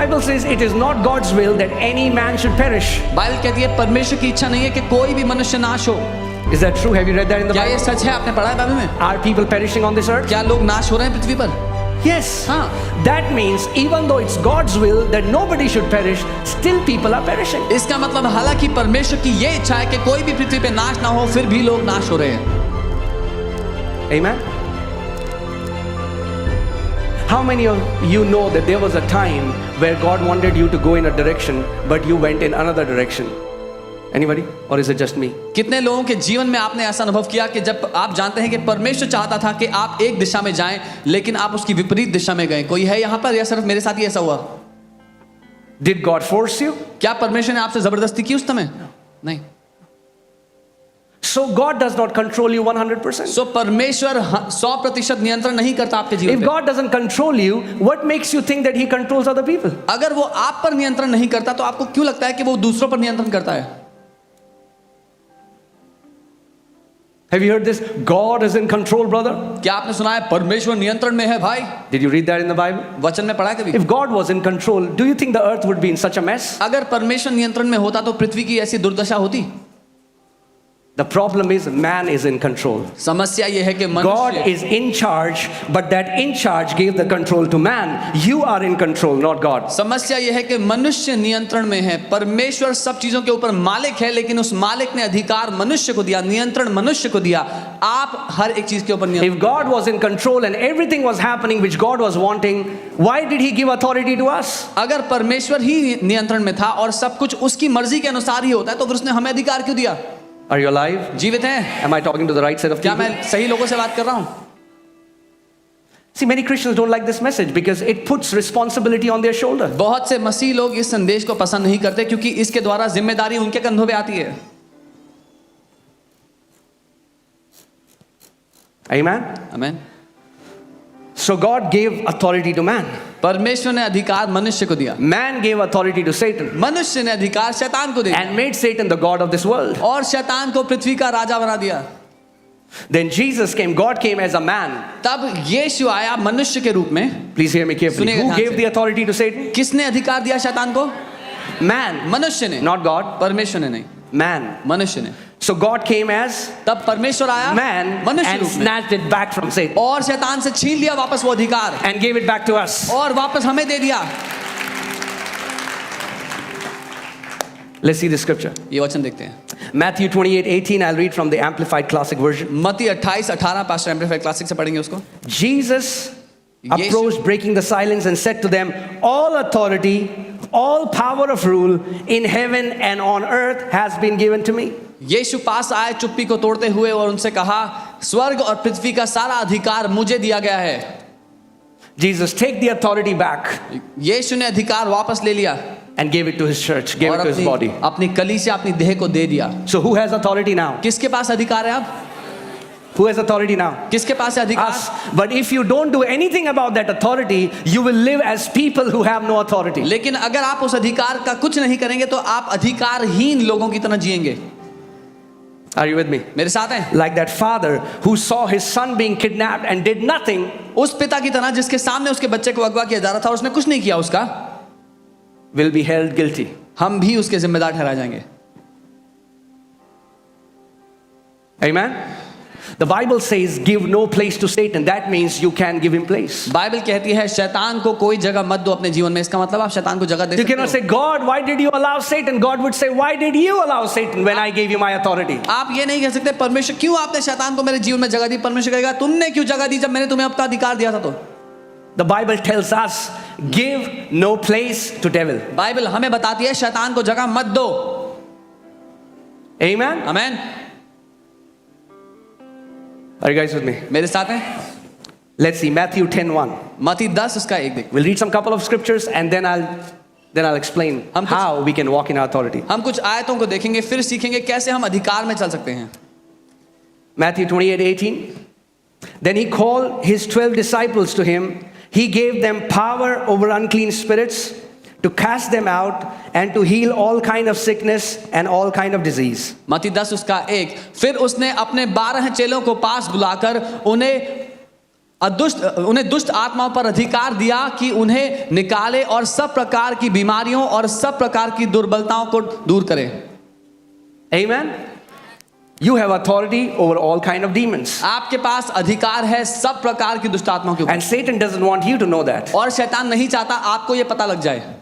Bible says it is not God's will that any man should perish. Bible कहती है परमेश्वर की इच्छा नहीं है कि कोई भी मनुष्य नाश हो। Is that true? Have you read that in the क्या ये Bible? सच है? आपने पढ़ा है बाइबल में? Are people perishing on this earth? क्या लोग नाश हो रहे हैं पृथ्वी पर? Yes. हाँ। That means even though it's God's will that nobody should perish, still people are perishing. इसका मतलब हालांकि परमेश्वर की ये इच्छा है कि कोई भी पृथ्वी पे नाश ना हो, फिर भी लोग नाश हो रहे हैं। Amen. How many of you know that there was a time where God wanted you to go in a direction but you went in another direction? Anybody? Or is it just me? कितने लोगों के जीवन में आपने ऐसा अनुभव किया कि जब आप जानते हैं कि परमेश्वर चाहता था कि आप एक दिशा में जाएं, लेकिन आप उसकी विपरीत दिशा में गए? कोई है यहाँ पर या सिर्फ मेरे साथ ही ऐसा हुआ? Did God force you? क्या परमेश्वर ने आपसे जबरदस्ती की उस समय? नहीं। So God does not control you 100%. सो परमेश्वर 100% नियंत्रण नहीं करता आपके जीवन If पे। God doesn't control you, what makes you think that He controls other people? अगर वो आप पर नियंत्रण नहीं करता तो आपको क्यों लगता है कि वो दूसरों पर नियंत्रण करता है? Have you heard this? God is in control, brother. क्या आपने सुना है परमेश्वर नियंत्रण में है भाई? Did you read that in the Bible? वचन में पढ़ा है कभी? If God was in control, do you think the earth would be in such a mess? अगर परमेश्वर नियंत्रण में होता तो पृथ्वी की ऐसी दुर्दशा होती? The problem is man is in control. समस्या ये है कि God मनुष्य is in charge, but that in charge gave the control to man. You are in control, not God. समस्या यह है कि मनुष्य नियंत्रण में है, परमेश्वर सब चीजों के ऊपर मालिक है, लेकिन उस मालिक ने अधिकार मनुष्य को दिया, नियंत्रण मनुष्य को दिया। आप हर एक चीज के ऊपर नियंत्रण। If God was in control and everything was happening which God was wanting, why did He give authority to us? अगर परमेश्वर ही नियंत्रण में था और सब कुछ उसकी मर्जी के अनुसार ही होता है तो फिर उसने हमें अधिकार क्यों दिया? Are you alive? जीवित हैं? Am I talking to the right set of क्या people? मैं सही लोगों से बात कर रहा हूं? See, many Christians don't like this message because it puts responsibility on their shoulder. बहुत से मसीह लोग इस संदेश को पसंद नहीं करते क्योंकि इसके द्वारा जिम्मेदारी उनके कंधों पे आती है। Amen? आमीन। So God gave authority to man. परमेश्वर ने अधिकार मनुष्य को दिया, Man gave authority to Satan मनुष्य ने अधिकार शैतान को दिया and made Satan the god of this world. और शैतान को पृथ्वी का राजा बना दिया। Then Jesus came, God came as a man. तब यीशु आया मनुष्य के रूप में। Please hear me carefully. सुनिएगा Who ध्यान gave से। the authority to Satan? किसने अधिकार दिया शैतान को? Man, मनुष्य ने, not God. परमेश्वर ने नहीं, Man. मनुष्य ने। So God came as तब परमेश्वर आया man मनुष्य and रूप में snatched it back from Satan और शैतान से छीन लिया वापस वो अधिकार and gave it back to us. और वापस हमें दे दिया। Let's see the scripture. ये वचन देखते हैं। Matthew 28:18. I'll read from the Amplified Classic Version. मत्ती 28:18 पास्टर एम्प्लीफाइड क्लासिक से पढ़ेंगे उसको। Jesus Yes. approached, breaking the silence, and said to them, all authority, all power of rule in heaven and on earth has been given to me. यीशु पास आए चुप्पी को तोड़ते हुए और उनसे कहा, स्वर्ग और पृथ्वी का सारा अधिकार मुझे दिया गया है। Jesus, take the authority back यीशु ने अधिकार वापस ले लिया and gave it to his church, gave it और to his body. अपनी कलीसिया अपनी देह को दे दिया। So who has authority now? किसके पास अधिकार है अब? Who has authority now? किसके पास है अधिकार? Us. But if you don't do anything about that authority, you will live as people who have no authority. लेकिन अगर आप उस अधिकार का कुछ नहीं करेंगे तो आप अधिकारहीन लोगों की तरह जिएंगे। Are you with me? मेरे साथ हैं? Like that father who saw his son being kidnapped and did nothing, उस पिता की तरह जिसके सामने उसके बच्चे को अगवा किया जा रहा था और उसने कुछ नहीं किया उसका, will be held guilty. हम भी उसके जिम्मेदार ठहराए जाएंगे। Amen? The Bible says give no place to Satan. That means you can give him place. Bible कहती है शैतान को कोई जगह मत दो अपने जीवन में। इसका मतलब आप शैतान को जगह दे You सकते cannot हो। say, God, why did you allow Satan? God would say, why did you allow Satan when I gave you my authority? आप ये नहीं कह सकते परमेश्वर क्यों आपने शैतान को मेरे जीवन में जगह दी। परमेश्वर कहेगा तुमने क्यों जगह दी जब मैंने तुम्हें अपना अधिकार दिया था। तो The Bible tells us, give no place to devil. Bible हमें बताती है शैतान को जगह मत दो। Amen? आमीन। Are you guys with me? मेरे साथ हैं? Let's see, Matthew 10:1. मत्ती 10 उसका एक देख। We'll read some couple of scriptures and then I'll explain हम कुछ- how we can walk in our authority. हम कुछ आयतों को देखेंगे फिर सीखेंगे कैसे हम अधिकार में चल सकते हैं। Matthew 28:18. Then he called his 12 disciples to him. He gave them power over unclean spirits to cast them out and to heal all kind of sickness and all kind of disease. मत्ती 10 उसका एक। फिर उसने अपने 12 चेलों को पास बुलाकर उन्हें उन्हें दुष्ट आत्माओं पर अधिकार दिया कि उन्हें निकाले और सब प्रकार की बीमारियों और सब प्रकार की दुर्बलताओं को दूर करे। Amen? You have authority over all kind of demons. आपके पास अधिकार है सब प्रकार की दुष्ट आत्माओं के ऊपर। And Satan doesn't want you to know that. और शैतान नहीं चाहता आपको ये पता लग जाए।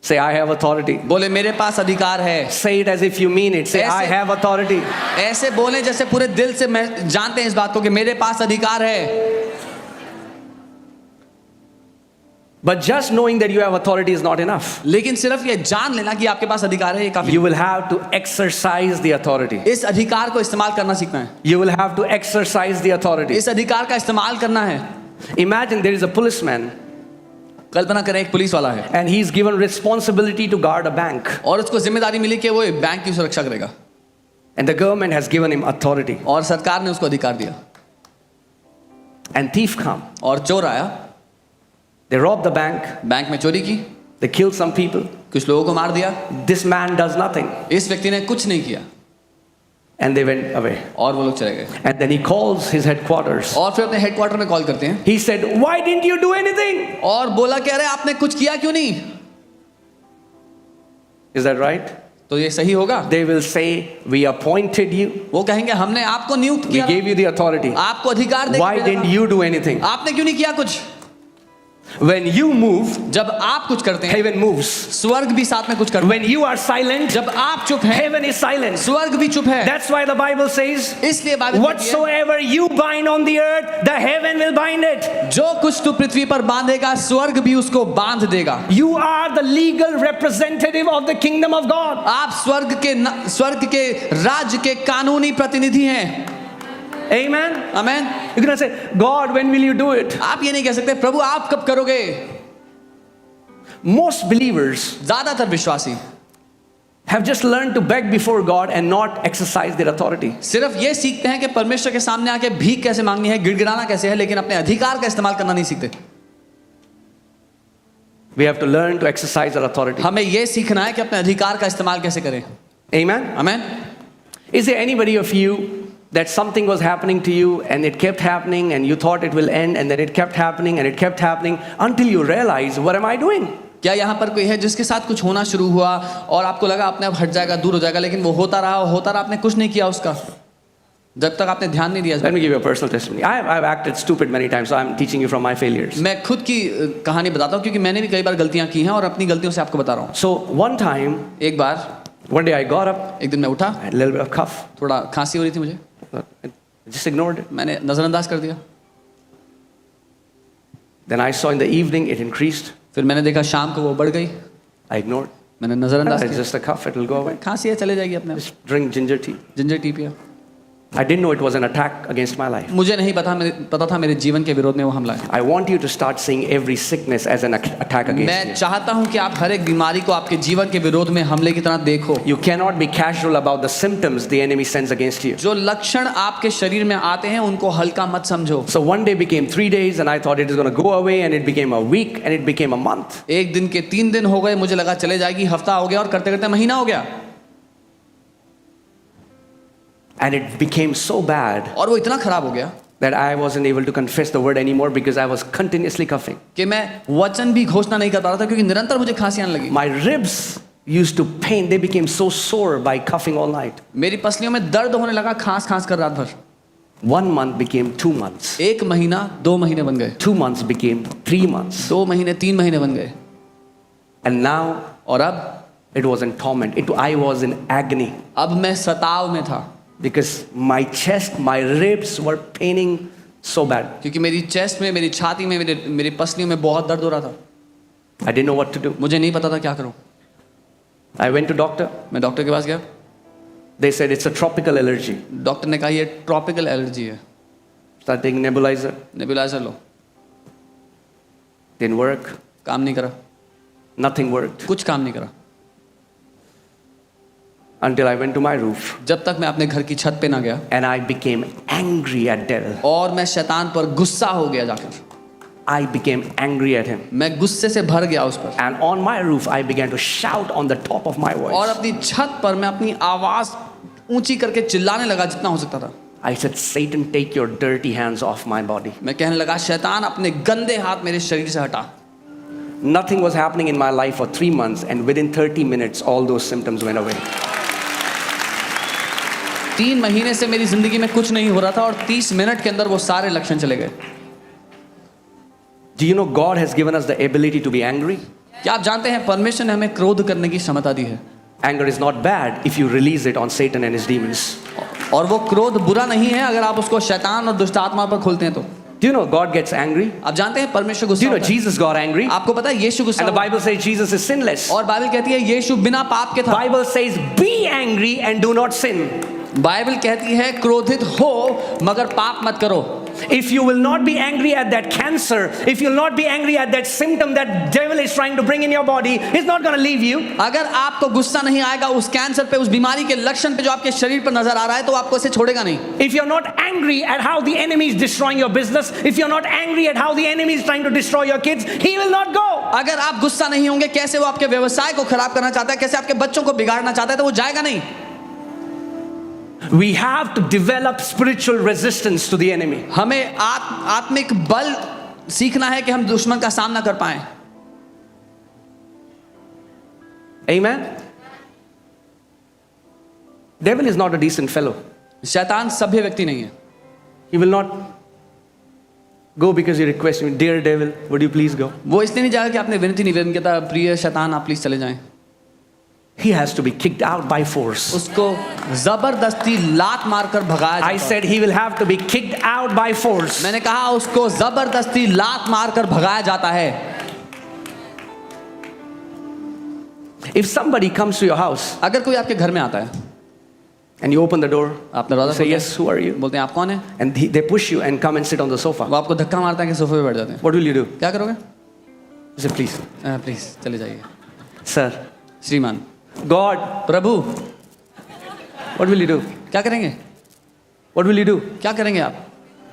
Say, I have authority. बोले मेरे पास अधिकार है। Say it as if you mean it. Say, I have authority. ऐसे बोले जैसे पूरे दिल से मैं जानते हैं इस बात को कि मेरे पास अधिकार है। But just knowing that you have authority is not enough. लेकिन सिर्फ ये जान लेना कि आपके पास अधिकार है ये काफी। You will have to exercise the authority. इस अधिकार को इस्तेमाल करना सीखना है। You will have to exercise the authority. इस अधिकार का इस्तेमाल करना है। Imagine there is a policeman कल्पना करें एक पुलिस वाला है and he is given responsibility to guard a bank. और उसको जिम्मेदारी मिली कि वो बैंक की सुरक्षा करेगा। And the government has given him authority. और सरकार ने उसको अधिकार दिया। And thief come. और चोर आया, They rob the bank. Bank में चोरी की, They kill some people. कुछ लोगों को मार दिया। This man does nothing. इस व्यक्ति ने कुछ नहीं किया And they went away. और वो लोग चले गए। And then he calls his headquarters. और फिर अपने हेडक्वार्टर में कॉल करते हैं He said, why didn't you do anything? और बोला कि अरे आपने कुछ किया क्यों नहीं? Is that right? तो ये सही होगा? They will say, we appointed you. वो कहेंगे हमने आपको नियुक्त We किया, gave you the authority. आपको अधिकार दे, Why didn't you do anything? आपने क्यों नहीं किया कुछ? When you move, जब आप कुछ करते हैं heaven moves. स्वर्ग भी साथ में कुछ करता When you are silent, है। जब आप चुप हैं heaven is silent. स्वर्ग भी चुप है। That's why the Bible says, इसलिए बाइबल कहती है, whatsoever you bind on the earth, the heaven will bind it. जो कुछ तू पृथ्वी पर बांधेगा स्वर्ग भी उसको बांध देगा। You are the legal representative of the kingdom of God. आप स्वर्ग के राज्य के कानूनी प्रतिनिधि हैं। Amen. Amen. You're gonna say, God, when will you do it? आप ये नहीं कह सकते प्रभु आप कब करोगे? Most believers ज्यादातर विश्वासी have just learned to beg before God and not exercise their authority. सिर्फ ये सीखते हैं कि परमेश्वर के सामने आके भीख कैसे मांगनी है, गिड़गिड़ाना कैसे है, लेकिन अपने अधिकार का इस्तेमाल करना नहीं सीखते। We have to learn to exercise our authority. हमें ये सीखना है कि अपने अधिकार का इस्तेमाल कैसे करें। Amen. Amen. Is there anybody of you that something was happening to you and it kept happening and you thought it will end and then it kept happening and it kept happening until you realize, what am I doing? क्या यहाँ पर कोई है जिसके साथ कुछ होना शुरू हुआ और आपको लगा अपने आप हट जाएगा, दूर हो जाएगा, लेकिन वो होता रहा, आपने कुछ नहीं किया उसका, जब तक आपने ध्यान नहीं दिया। Let me give you a personal testimony. I've acted stupid many times, so I'm teaching you from my failures. मैं खुद की कहानी बताता हूँ क्योंकि मैंने भी कई बार गलतियाँ की हैं और अपनी गलतियों से आपको बता रहा हूँ। So one time, एक बार, one day I got up, एक दिन मैं उठा, I had a little bit of cough. थोड़ा खांसी हो रही थी मुझे, I just ignored it. मैंने नजरअंदाज कर दिया। Then I saw in the evening it increased. फिर मैंने देखा शाम को वो बढ़ गई, I ignored. मैंने नजरअंदाज It's किया। just a cough, it will go away. खांसी है चले जाएगी अपने आप। Just drink ginger tea. Ginger tea पिया। I didn't know it was an attack against my life. मुझे नहीं पता था मेरे जीवन के विरोध में वो हमला है। I want you to start seeing every sickness as an attack against मैं you. चाहता हूं कि आप हर एक बीमारी को आपके जीवन के विरोध में हमले की तरह देखो। You cannot be casual about the symptoms the enemy sends against you. जो लक्षण आपके शरीर में आते हैं उनको हल्का मत समझो। So one day became 3 days and I thought it is going to go away and it became a week and it became a month. एक दिन के 3 दिन हो गए, मुझे लगा चले जाएगी, हफ्ता हो गया और करते करते महीना हो गया। And it became so bad और वो इतना खराब हो गया that I wasn't able to confess the word anymore because I was continuously coughing. कि मैं वचन भी घोषणा नहीं कर पा रहा था क्योंकि निरंतर मुझे खांसी आने लगी। My ribs used to pain. They became so sore by coughing all night. मेरी पसलियों में दर्द होने लगा खांस कर रात भर। 1 month became 2 months. 1 महीना 2 महीने बन गए, 2 months became 3 months. 2 महीने 3 महीने बन गए And now और अब it was in torment. I was in agony अब मैं सताव में था because my chest, my ribs were paining so bad. क्योंकि मेरी चेस्ट में, मेरी छाती में, मेरी पसलियों में बहुत दर्द हो रहा था। I didn't know what to do. मुझे नहीं पता था क्या करूं। I went to doctor. मैं डॉक्टर के पास गया, They said it's a tropical allergy. Doctor ने कहा ये ट्रॉपिकल एलर्जी है, Start taking nebulizer. Nebuliser low. Didn't work. काम नहीं करा, Nothing worked कुछ काम नहीं करा until I went to my roof जब तक मैं अपने घर की छत पे ना गया and I became angry at devil. और मैं शैतान पर गुस्सा हो गया जाकर। I became angry at him. मैं गुस्से से भर गया उस पर And on my roof, I began to shout on the top of my और voice. अपनी छत पर मैं अपनी आवाज ऊंची करके चिल्लाने लगा जितना हो सकता था। I said, Satan, take your dirty hands off my body. मैं कहने लगा, शैतान अपने गंदे हाथ मेरे शरीर से हटा। Nothing was happening in my life for 3 months, and within 30 minutes, all those symptoms went away. 3 महीने से मेरी जिंदगी में कुछ नहीं हो रहा था और 30 मिनट के अंदर वो सारे लक्षण चले गए। Do you know God has given us the ability to be angry? क्या आप जानते हैं परमेश्वर ने हमें क्रोध करने की क्षमता दी है? Anger is not bad if you release it on Satan and his demons. और वो क्रोध बुरा नहीं है अगर आप उसको शैतान और दुष्ट आत्मा पर खोलते हैं तो। Do you know God gets angry? आप जानते हैं परमेश्वर Do गुस्सा you know होता है? Jesus got angry? आपको पता है यीशु गुस्सा And the हुआ। Bible says Jesus is sinless. और बाइबल कहती है यीशु बिना पाप के था। Bible says be angry and do not sin. Bible कहती है क्रोधित हो मगर पाप मत करो। If you will not be angry at that cancer, if you'll not be angry at that symptom that devil is trying to bring in your body, he's not going to leave you. अगर आपको गुस्सा नहीं आएगा उस cancer पे, उस बीमारी के लक्षण पे जो आपके शरीर पर नजर आ रहा है, तो आपको इसे छोड़ेगा नहीं। If you're not angry at how the enemy is destroying your business, if you're not angry at how the enemy is trying to destroy your kids, he will not go. अगर आप गुस्सा नहीं होंगे कैसे वो आपके व्यवसाय को खराब करना चाहता है, कैसे आपके बच्चों को बिगाड़ना चाहता है, तो वो जाएगा नहीं। We have to develop spiritual resistance to the enemy. हमें आत्मिक बल सीखना है कि हम दुश्मन का सामना कर पाएं। Amen. Devil is not a decent fellow. शैतान सभ्य व्यक्ति नहीं है। He will not go because you request him, dear devil, would you please go? वो इसलिए नहीं जाएगा कि आपने विनती निवेदन किया था, प्रिय शैतान आप प्लीज चले जाएं। He has to be kicked out by force. उसको जबरदस्ती लात मारकर भगाया I जाता है। said he will have to be kicked out by force. मैंने कहा उसको जबरदस्ती लात मारकर भगाया जाता है। If somebody comes to your house अगर कोई आपके घर में आता है, and you open the door, आप दरवाजा say, खोलते yes, who are you? हैं, बोलते हैं आप कौन है, And they push you and come and sit on the sofa. वो आपको धक्का मारता है कि सोफे पे बैठ जाते हैं, What will you do? क्या करोगे? I said, please, प्लीज चले जाइए। sir, श्रीमान, God, Prabhu, what will you do? क्या करेंगे? What will you do? क्या करेंगे आप?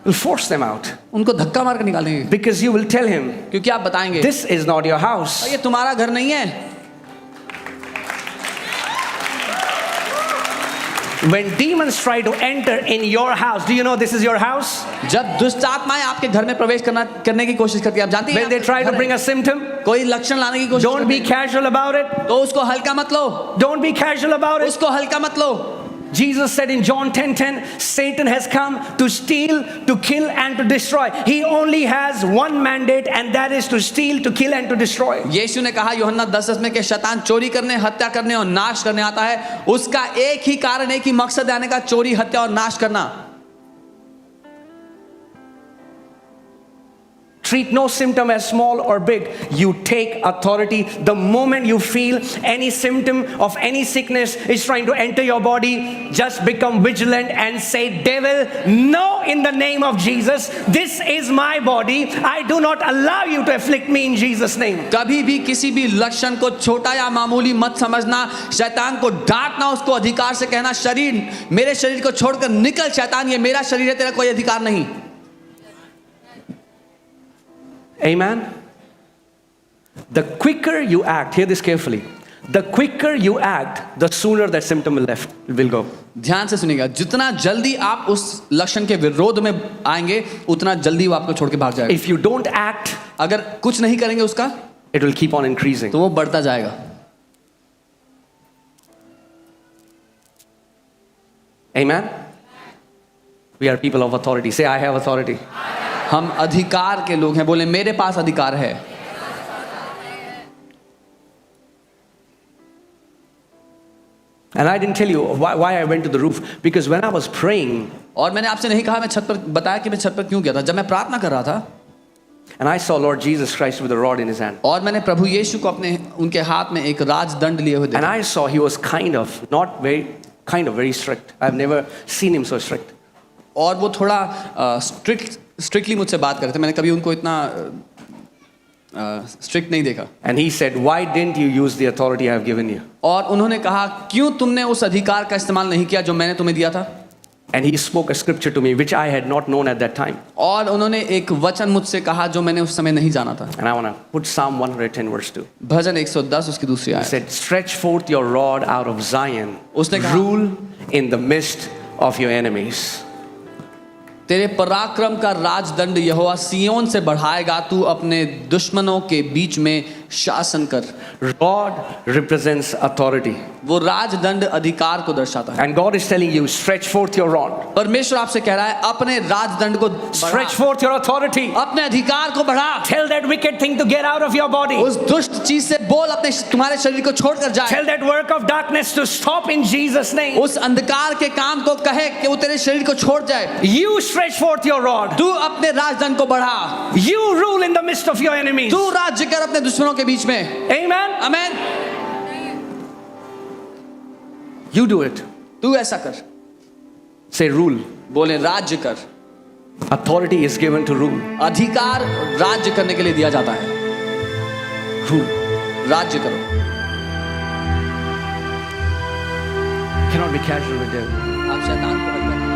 You'll force them out उनको धक्का मार कर निकालेंगे, because you will tell him, क्योंकि आप बताएंगे this is not your house. ये तुम्हारा घर नहीं है। When demons try to enter in your house, do you know this is your house? जब दुष्ट आत्माएं आपके घर में प्रवेश करने की कोशिश करती है, आप जानती हैं When they try to bring a symptom, कोई लक्षण लाने की कोशिश don't be करती casual about it. है, तो उसको हल्का मत लो, Don't be casual about it. उसको हल्का मत लो। Jesus said in John 10:10, Satan has come to steal, to kill and to destroy. He only has one mandate, and that is to steal, to kill and to destroy. यीशु ने कहा यूहन्ना 10:10 में कि शैतान चोरी करने, हत्या करने और नाश करने आता है। उसका एक ही कारण, एक ही मकसद है आने का, चोरी, हत्या और नाश करना। Treat no symptom as small or big. You take authority. The moment you feel any symptom of any sickness is trying to enter your body, just become vigilant and say, devil, no, in the name of Jesus. This is my body. I do not allow you to afflict me in Jesus' name. कभी भी किसी भी लक्षण को छोटा या मामूली मत समझना, शैतान को डांटना, उसको अधिकार से कहना, शरीर, मेरे शरीर को छोड़कर निकल शैतान, ये मेरा शरीर है, तेरा कोई अधिकार नहीं। Amen. The quicker you act, hear this carefully. The quicker you act, the sooner that symptom will go. ध्यान से सुनिएगा, जितना जल्दी आप उस लक्षण के विरोध में आएंगे उतना जल्दी वो आपको छोड़ के भाग जाएगा। If you don't act, अगर कुछ नहीं करेंगे उसका, it will keep on increasing. तो वो बढ़ता जाएगा। Amen. We are people of authority. Say, I have authority. हम अधिकार के लोग हैं, बोले मेरे पास अधिकार है। And I didn't tell you why I went to the roof, because when I was praying, और मैंने आपसे नहीं कहा मैं छत पर, बताया कि मैं छत पर क्यों गया था। जब मैं प्रार्थना कर रहा था and I saw Lord Jesus Christ with a rod in his hand, और मैंने प्रभु यीशु को अपने उनके हाथ में एक राजदंड लिए हुए and देखा, I saw he was very strict. I've never seen him so strict. और वो थोड़ा स्ट्रिक्टली मुझसे बात कर रहे थे। मैंने कभी उनको इतना स्ट्रिक्ट नहीं देखा। And he said, why didn't you use the authority I have given you? और उन्होंने कहा क्यों तुमने उस अधिकार का इस्तेमाल नहीं किया जो मैंने तुम्हें दिया था। And he spoke a scripture to me which I had not known at that time. और उन्होंने एक वचन मुझसे कहा जो मैंने उस समय नहीं जाना था। And I want to put Psalm 110 verse 2. भजन 110 उसकी दूसरी He आयत। said, stretch forth your rod out of Zion, उसने कहा- rule in the midst of your enemies. तेरे पराक्रम का राजदंड यहोवा सिय्योन से बढ़ाएगा, तू अपने दुश्मनों के बीच में शासन कर। Rod represents authority. वो राजदंड अधिकार को दर्शाता है। And God is telling you, stretch forth your rod. परमेश्वर आपसे कह रहा है अपने राजदंड को Stretch बढ़ा, forth your authority. अपने अधिकार को बढ़ा। Tell that wicked thing to get out of your body. उस दुष्ट चीज से बोल अपने तुम्हारे शरीर को छोड़कर जाए। Tell that work of darkness to stop in Jesus' name. उस अंधकार के काम को कहे कि वो तेरे शरीर को छोड़ जाए। You stretch forth your rod. तू अपने राजदंड को बढ़ा। You rule in the midst of your enemies. तू राज्य कर अपने दुश्मनों के बीच में। Amen. आमीन। You do it. तू ऐसा कर। Say rule. बोले राज्य कर। Authority is given to rule. अधिकार राज्य करने के लिए दिया जाता है। Rule. राज्य करो। Cannot be casual with devil. आप शैतान को हल करें।